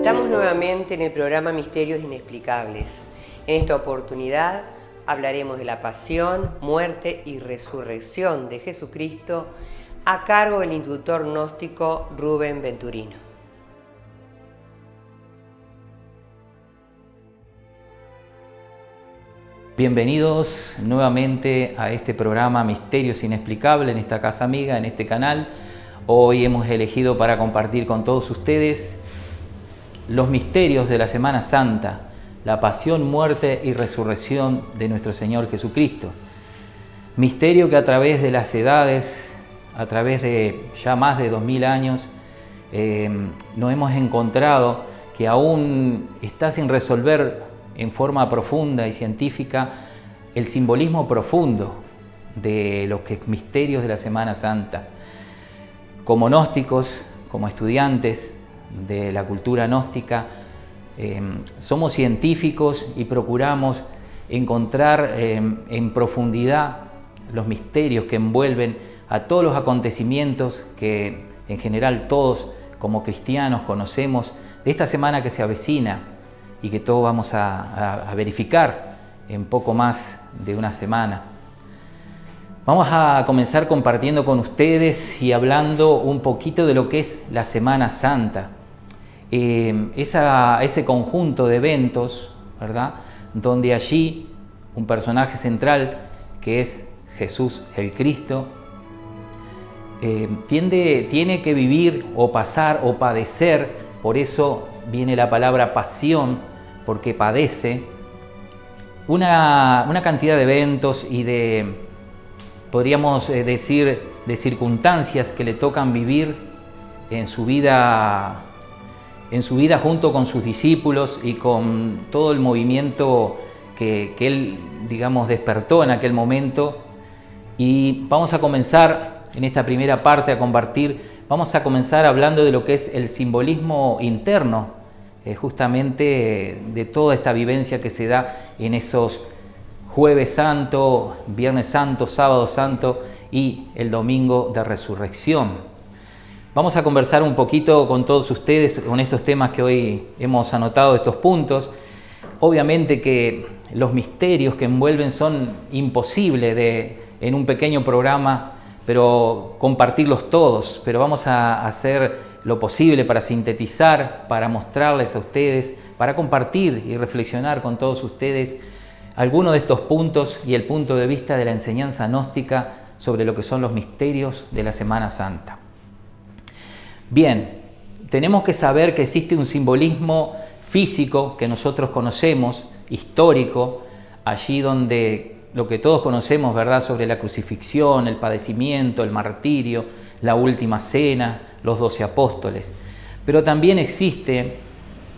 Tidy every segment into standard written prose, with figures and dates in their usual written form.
Estamos nuevamente en el programa Misterios Inexplicables. En esta oportunidad hablaremos de la pasión, muerte y resurrección de Jesucristo a cargo del instructor gnóstico Rubén Venturino. Bienvenidos nuevamente a este programa Misterios Inexplicables en esta casa amiga, en este canal. Hoy hemos elegido para compartir con todos ustedes los misterios de la Semana Santa, la pasión, muerte y resurrección de nuestro Señor Jesucristo. Misterio que a través de las edades, a través de ya más de 2000 años, nos hemos encontrado que aún está sin resolver en forma profunda y científica el simbolismo profundo de los misterios de la Semana Santa. Como gnósticos, como estudiantes de la cultura gnóstica, somos científicos y procuramos encontrar en profundidad los misterios que envuelven a todos los acontecimientos que en general todos como cristianos conocemos de esta semana que se avecina y que todos vamos a verificar en poco más de una semana. Vamos a comenzar compartiendo con ustedes y hablando un poquito de lo que es la Semana Santa. Ese conjunto de eventos, ¿verdad?, donde allí un personaje central que es Jesús el Cristo tiene que vivir o pasar o padecer, por eso viene la palabra pasión, porque padece una cantidad de eventos y de, podríamos decir, de circunstancias que le tocan vivir en su vida junto con sus discípulos y con todo el movimiento que él, digamos, despertó en aquel momento. Y vamos a comenzar en esta primera parte a compartir, vamos a comenzar hablando de lo que es el simbolismo interno, justamente de toda esta vivencia que se da en esos Jueves Santo, Viernes Santo, Sábado Santo y el Domingo de Resurrección. Vamos a conversar un poquito con todos ustedes con estos temas que hoy hemos anotado, estos puntos. Obviamente que los misterios que envuelven son imposibles en un pequeño programa, pero compartirlos todos. Pero vamos a hacer lo posible para sintetizar, para mostrarles a ustedes, para compartir y reflexionar con todos ustedes algunos de estos puntos y el punto de vista de la enseñanza gnóstica sobre lo que son los misterios de la Semana Santa. Bien, tenemos que saber que existe un simbolismo físico que nosotros conocemos, histórico, allí donde lo que todos conocemos, ¿verdad?, sobre la crucifixión, el padecimiento, el martirio, la última cena, los 12 apóstoles. Pero también existe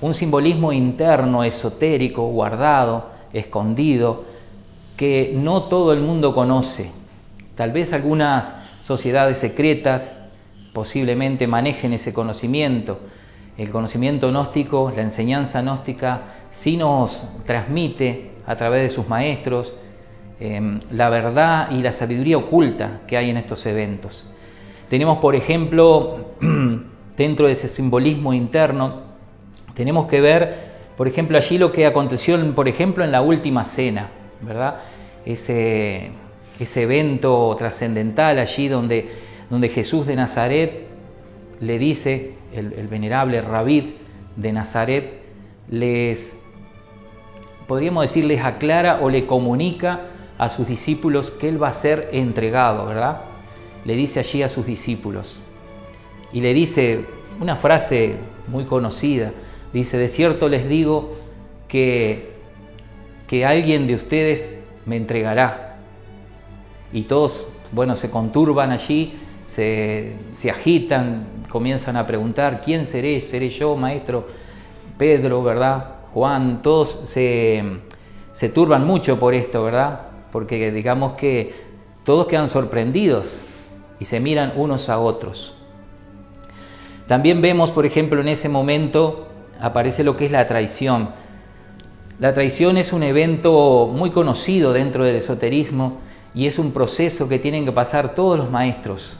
un simbolismo interno, esotérico, guardado, escondido, que no todo el mundo conoce. Tal vez algunas sociedades secretas posiblemente manejen ese conocimiento. El conocimiento gnóstico, la enseñanza gnóstica, sí nos transmite a través de sus maestros la verdad y la sabiduría oculta que hay en estos eventos. Tenemos, por ejemplo, dentro de ese simbolismo interno, tenemos que ver, por ejemplo, allí lo que aconteció, por ejemplo, en la última cena, ¿verdad? Ese evento trascendental allí donde Jesús de Nazaret le dice, el venerable Rabí de Nazaret, podríamos decir, les aclara o le comunica a sus discípulos que él va a ser entregado, ¿verdad? Le dice allí a sus discípulos y le dice una frase muy conocida, dice: de cierto les digo que alguien de ustedes me entregará. Y todos, bueno, se conturban allí, se agitan, comienzan a preguntar: ¿quién seré? ¿Seré yo, maestro? Pedro, ¿verdad? Juan, todos se turban mucho por esto, ¿verdad? Porque digamos que todos quedan sorprendidos y se miran unos a otros. También vemos, por ejemplo, en ese momento aparece lo que es la traición. La traición es un evento muy conocido dentro del esoterismo y es un proceso que tienen que pasar todos los maestros.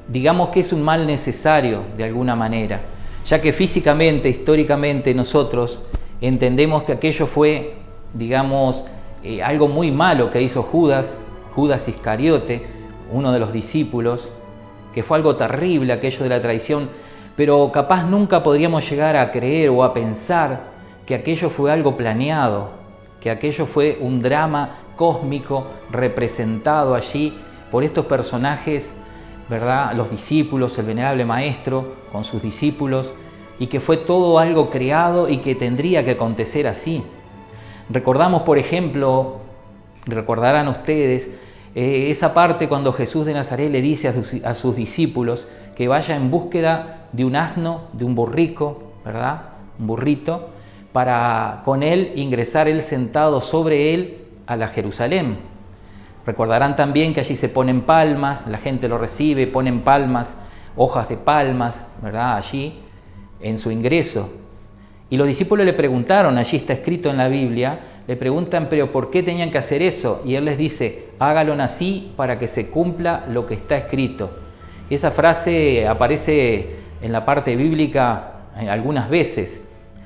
Digamos que es un mal necesario de alguna manera. ya que físicamente, históricamente nosotros entendemos que aquello fue, digamos, algo muy malo que hizo Judas Iscariote, uno de los discípulos, que fue algo terrible aquello de la traición, pero capaz nunca podríamos llegar a creer o a pensar que aquello fue algo planeado, que aquello fue un drama cósmico representado allí por estos personajes, ¿verdad? Los discípulos, el venerable maestro con sus discípulos, y que fue todo algo creado y que tendría que acontecer así. Recordamos, por ejemplo, recordarán ustedes, esa parte cuando Jesús de Nazaret le dice a sus discípulos que vaya en búsqueda de un asno, de un burrico, ¿verdad? Un burrito, para con él ingresar él sentado sobre él a la Jerusalén. Recordarán también que allí se ponen palmas, la gente lo recibe, ponen palmas, hojas de palmas, ¿verdad? Allí en su ingreso. Y los discípulos le preguntaron, allí está escrito en la Biblia, le preguntan, pero ¿por qué tenían que hacer eso? Y él les dice, hágalo así para que se cumpla lo que está escrito. Esa frase aparece en la parte bíblica algunas veces,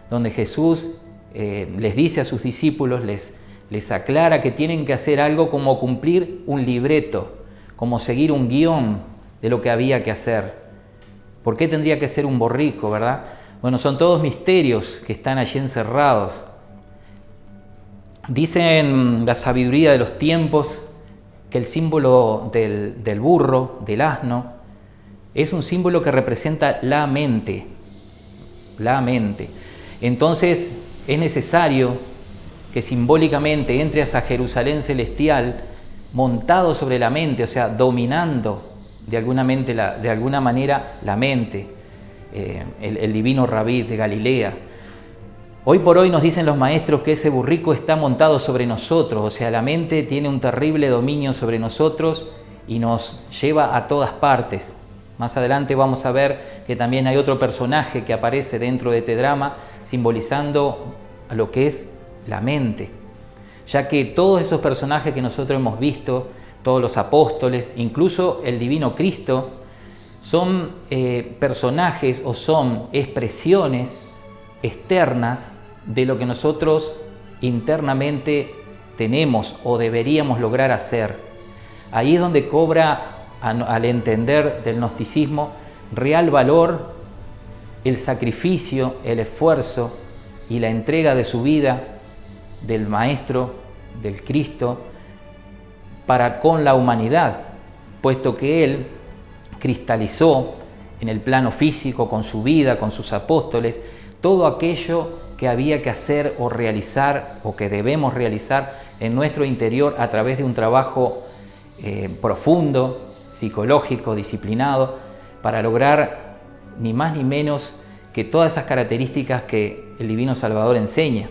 donde Jesús les dice a sus discípulos, les aclara que tienen que hacer algo como cumplir un libreto, como seguir un guión de lo que había que hacer. ¿Por qué tendría que ser un borrico, verdad? Bueno, son todos misterios que están allí encerrados. Dicen la sabiduría de los tiempos que el símbolo del burro, del asno, es un símbolo que representa la mente. La mente. Entonces es necesario que simbólicamente entre a esa Jerusalén celestial montado sobre la mente, o sea, dominando de alguna manera la mente, el divino Rabí de Galilea. Hoy por hoy nos dicen los maestros que ese burrico está montado sobre nosotros, o sea, la mente tiene un terrible dominio sobre nosotros y nos lleva a todas partes. Más adelante vamos a ver que también hay otro personaje que aparece dentro de este drama simbolizando a lo que es la mente, ya que todos esos personajes que nosotros hemos visto, todos los apóstoles, incluso el divino Cristo, son personajes o son expresiones externas de lo que nosotros internamente tenemos o deberíamos lograr hacer. Ahí es donde cobra, al entender del gnosticismo, real valor el sacrificio, el esfuerzo y la entrega de su vida del Maestro, del Cristo, para con la humanidad, puesto que Él cristalizó en el plano físico, con su vida, con sus apóstoles, todo aquello que había que hacer o realizar o que debemos realizar en nuestro interior a través de un trabajo profundo, psicológico, disciplinado, para lograr ni más ni menos que todas esas características que el Divino Salvador enseña.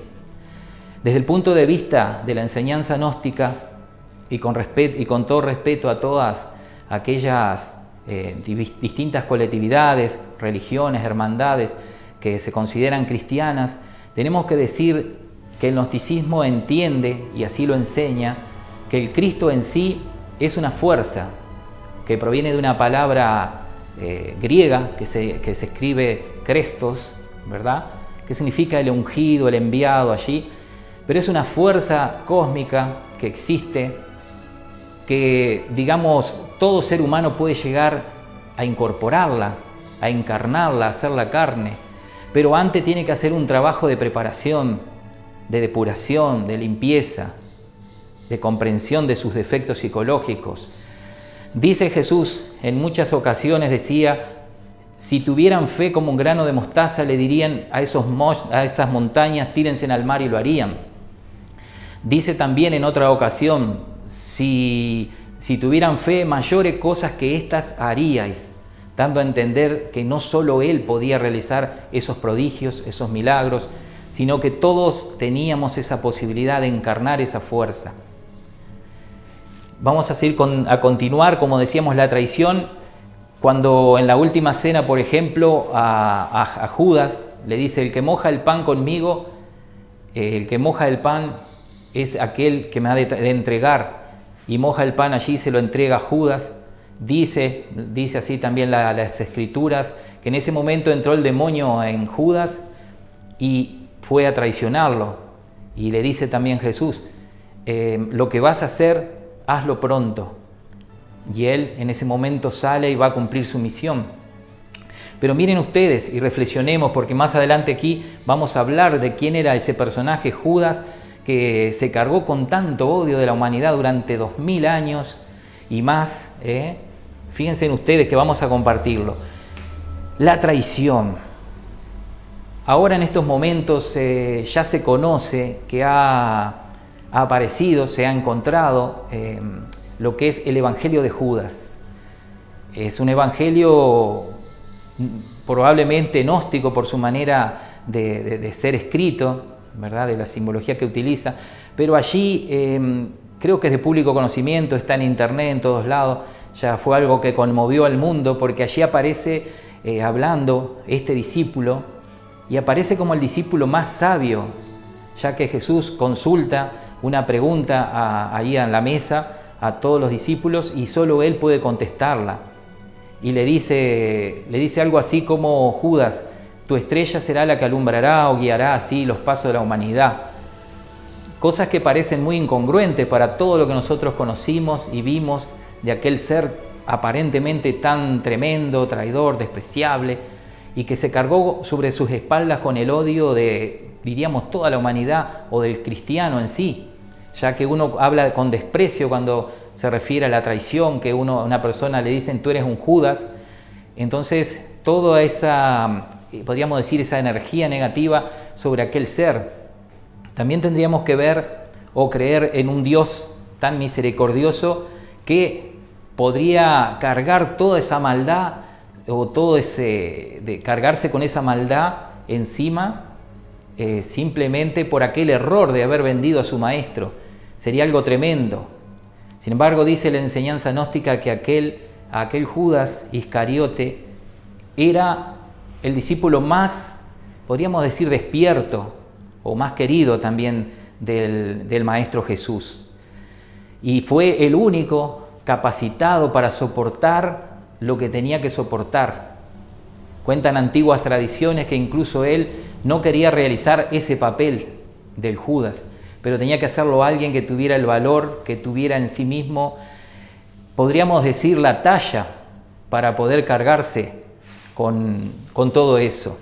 Desde el punto de vista de la enseñanza gnóstica y con todo respeto a todas aquellas distintas colectividades, religiones, hermandades que se consideran cristianas, tenemos que decir que el gnosticismo entiende, y así lo enseña, que el Cristo en sí es una fuerza que proviene de una palabra griega que se escribe Crestos, ¿verdad? Que significa el ungido, el enviado allí, pero es una fuerza cósmica que existe, que, digamos, todo ser humano puede llegar a incorporarla, a encarnarla, a hacerla carne, pero antes tiene que hacer un trabajo de preparación, de depuración, de limpieza, de comprensión de sus defectos psicológicos. Dice Jesús, en muchas ocasiones decía, si tuvieran fe como un grano de mostaza, le dirían a esas montañas, tírense al mar, y lo harían. Dice también en otra ocasión, si tuvieran fe, mayores cosas que estas haríais, dando a entender que no solo Él podía realizar esos prodigios, esos milagros, sino que todos teníamos esa posibilidad de encarnar esa fuerza. Vamos a continuar, como decíamos, la traición, cuando en la última cena, por ejemplo, a Judas le dice, el que moja el pan conmigo, el que moja el pan es aquel que me ha de entregar, y moja el pan allí, se lo entrega a Judas, Dice así también las Escrituras, que en ese momento entró el demonio en Judas y fue a traicionarlo. Y le dice también Jesús, lo que vas a hacer, hazlo pronto. Y él en ese momento sale y va a cumplir su misión. Pero miren ustedes y reflexionemos, porque más adelante aquí vamos a hablar de quién era ese personaje, Judas, que se cargó con tanto odio de la humanidad durante 2000 años y más. Fíjense en ustedes que vamos a compartirlo. La traición. Ahora en estos momentos ya se conoce que ha aparecido, se ha encontrado lo que es el Evangelio de Judas. Es un evangelio probablemente gnóstico por su manera de ser escrito, ¿verdad? De la simbología que utiliza, pero allí creo que es de público conocimiento, está en internet, en todos lados, ya fue algo que conmovió al mundo, porque allí aparece hablando este discípulo, y aparece como el discípulo más sabio, ya que Jesús consulta una pregunta ahí en la mesa a todos los discípulos y solo él puede contestarla. Y le dice algo así como: Judas, tu estrella será la que alumbrará o guiará así los pasos de la humanidad. Cosas que parecen muy incongruentes para todo lo que nosotros conocimos y vimos de aquel ser aparentemente tan tremendo, traidor, despreciable, y que se cargó sobre sus espaldas con el odio de, diríamos, toda la humanidad o del cristiano en sí, ya que uno habla con desprecio cuando se refiere a la traición, que a una persona le dicen tú eres un Judas. Entonces toda esa, podríamos decir, esa energía negativa sobre aquel ser. También tendríamos que ver o creer en un Dios tan misericordioso que podría cargar toda esa maldad o de cargarse con esa maldad encima simplemente por aquel error de haber vendido a su maestro. Sería algo tremendo. Sin embargo, dice la enseñanza gnóstica que aquel Judas Iscariote era el discípulo más, podríamos decir, despierto o más querido también del Maestro Jesús. Y fue el único capacitado para soportar lo que tenía que soportar. Cuentan antiguas tradiciones que incluso él no quería realizar ese papel del Judas, pero tenía que hacerlo alguien que tuviera el valor, que tuviera en sí mismo, podríamos decir, la talla para poder cargarse con todo eso.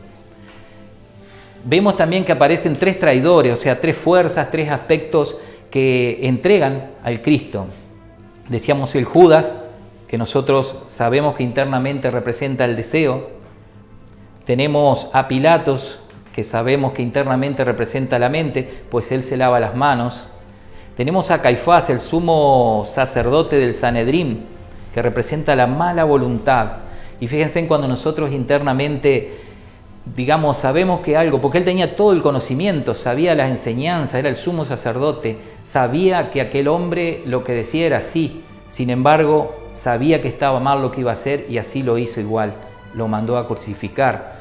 Vemos también que aparecen 3 traidores, o sea, 3 fuerzas, 3 aspectos que entregan al Cristo. Decíamos el Judas, que nosotros sabemos que internamente representa el deseo. Tenemos a Pilatos, que sabemos que internamente representa la mente, pues él se lava las manos. Tenemos a Caifás, el sumo sacerdote del Sanedrín, que representa la mala voluntad. Y fíjense en cuando nosotros internamente, digamos, sabemos que algo, porque él tenía todo el conocimiento, sabía la enseñanza, era el sumo sacerdote, sabía que aquel hombre lo que decía era así, sin embargo, sabía que estaba mal lo que iba a hacer y así lo hizo igual, lo mandó a crucificar.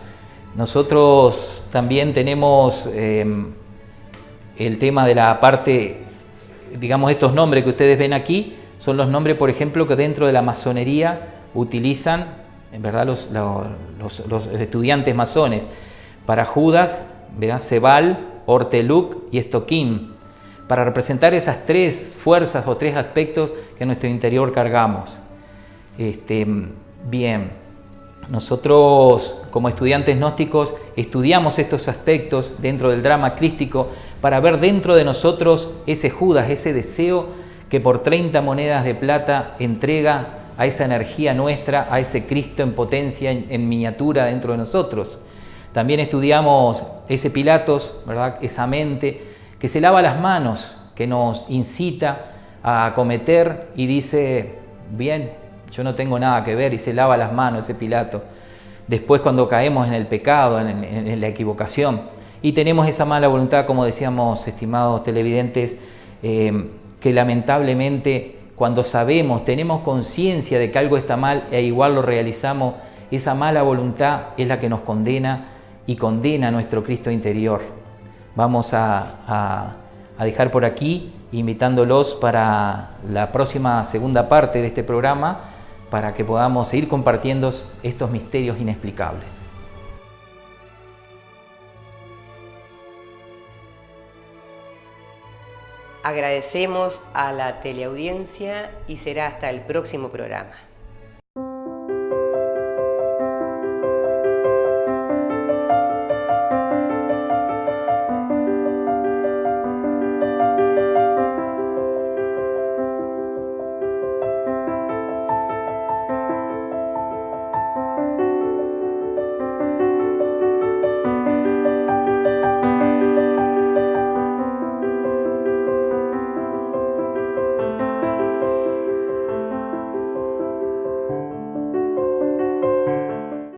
Nosotros también tenemos el tema de la parte, digamos, estos nombres que ustedes ven aquí, son los nombres, por ejemplo, que dentro de la masonería utilizan, en verdad, los estudiantes masones. Para Judas, ¿verdad? Sebal, Orteluc y Estoquín, para representar esas 3 fuerzas o 3 aspectos que en nuestro interior cargamos. Bien, nosotros como estudiantes gnósticos estudiamos estos aspectos dentro del drama crístico para ver dentro de nosotros ese Judas, ese deseo que por 30 monedas de plata entrega a esa energía nuestra, a ese Cristo en potencia, en miniatura dentro de nosotros. También estudiamos ese Pilatos, ¿verdad? Esa mente que se lava las manos, que nos incita a cometer y dice, bien, yo no tengo nada que ver, y se lava las manos ese Pilato. Después cuando caemos en el pecado, en la equivocación, y tenemos esa mala voluntad, como decíamos, estimados televidentes, que lamentablemente cuando sabemos, tenemos conciencia de que algo está mal e igual lo realizamos, esa mala voluntad es la que nos condena y condena a nuestro Cristo interior. Vamos a dejar por aquí, invitándolos para la próxima segunda parte de este programa, para que podamos seguir compartiendo estos misterios inexplicables. Agradecemos a la teleaudiencia y será hasta el próximo programa.